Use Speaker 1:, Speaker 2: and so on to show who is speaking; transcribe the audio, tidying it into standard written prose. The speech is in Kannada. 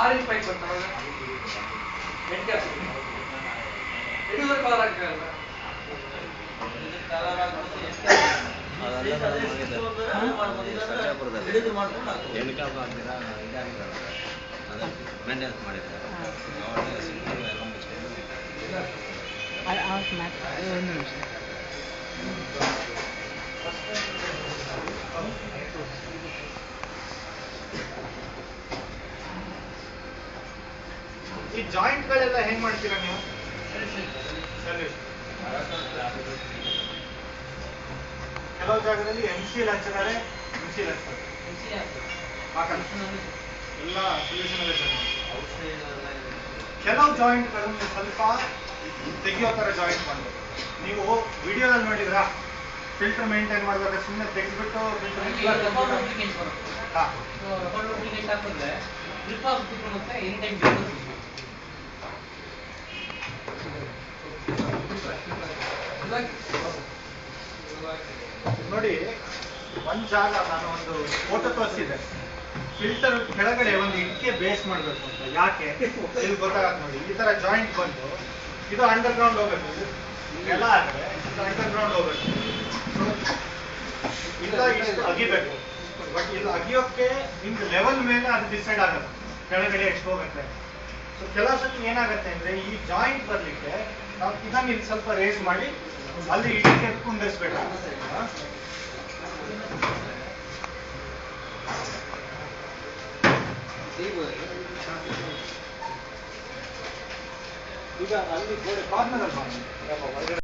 Speaker 1: ಆರೆಂಜ್ ಪೈಪ್ ಬರ್ತಾವಲ್ಲ ಎಡುವರೆ ಕಲರ್ ಆಗ್ತಾರಲ್ಲ
Speaker 2: ಮೇಂಟೆನೆನ್ಸ್ ಮಾಡಿದ್ದಾರೆ
Speaker 3: ಒಂದು ನಿಮಿಷ
Speaker 4: ಈ ಜಾಯಿಂಟ್ ಗಳೆಲ್ಲ ಹೆಂಗ್ ಮಾಡ್ತೀರಾ ನೀವು? ಕೆಲವು ಜಾಗದಲ್ಲಿ MCL ಹಚ್ಚಿದ್ದಾರೆ, MCL ಹಚ್ತಾರೆ ಎಲ್ಲ ಸೊಲ್ಯೂಷನ್ ಕೆಲವು ಜಾಯಿಂಟ್ ಗಳನ್ನು ಸ್ವಲ್ಪ ತೆಗಿಯೋ ತರ ಜಾಯಿಂಟ್ ಮಾಡಬೇಕು. ನೀವು ವಿಡಿಯೋದಲ್ಲಿ ನೋಡಿದ್ರಾ ಫಿಲ್ಟರ್ ಮೇಂಟೈನ್ ಮಾಡ್ಬೇಕಾದ್ರೆ ಸುಮ್ಮನೆ ತೆಗೆದ್ಬಿಟ್ಟು ನೋಡಿ ಒಂದ್ ಜಾಗ ನಾನು ಒಂದು ಫೋಟೋ ತೋರಿಸಿದೆ. ಫಿಲ್ಟರ್ ಕೆಳಗಡೆ ಒಂದು ಇಟ್ಟಿಗೆ ಬೇಸ್ ಮಾಡ್ಬೇಕು ಅಂತ. ಯಾಕೆ ಇಲ್ಲಿ ಗೊತ್ತಾಗತ್ತೆ ನೋಡಿ. ಈ ತರ ಜಾಯಿಂಟ್ ಬಂದು ಇದು ಅಂಡರ್ ಗ್ರೌಂಡ್ ಹೋಗ್ಬೇಕು, ಎಲ್ಲ ಆದ್ರೆ ಇದು ಅಂಡರ್ ಗ್ರೌಂಡ್ ಹೋಗ್ಬೇಕು. ಇಲ್ಲ ಇಷ್ಟು ಅಗಿಬೇಕು, ಬಟ್ ಇದು ಅಗಿಯೋಕೆ ನಿಮ್ದು ಲೆವೆಲ್ ಮೇಲೆ ಅದು ಡಿಸೈಡ್ ಆಗುತ್ತೆ ಕೆಳಗಡೆ ಎಷ್ಟು ಹೋಗುತ್ತೆ. ಸೊ ಕೆಲವು ಸತಿ ಏನಾಗುತ್ತೆ ಅಂದ್ರೆ ಈ ಜಾಯಿಂಟ್ ಬರ್ಲಿಕ್ಕೆ ನಾವು ಇದನ್ನ ಇಲ್ಲಿ ಸ್ವಲ್ಪ ರೇಸ್ ಮಾಡಿ ಅಲ್ಲಿ ಇಟ್ಟಿಗೆ ಕುಂದಿಸ್ಬೇಕಾಗುತ್ತೆ. ಈಗ ಅಲ್ಲಿ ಕಾರ್ನರ್ ಅಲ್ಲಿ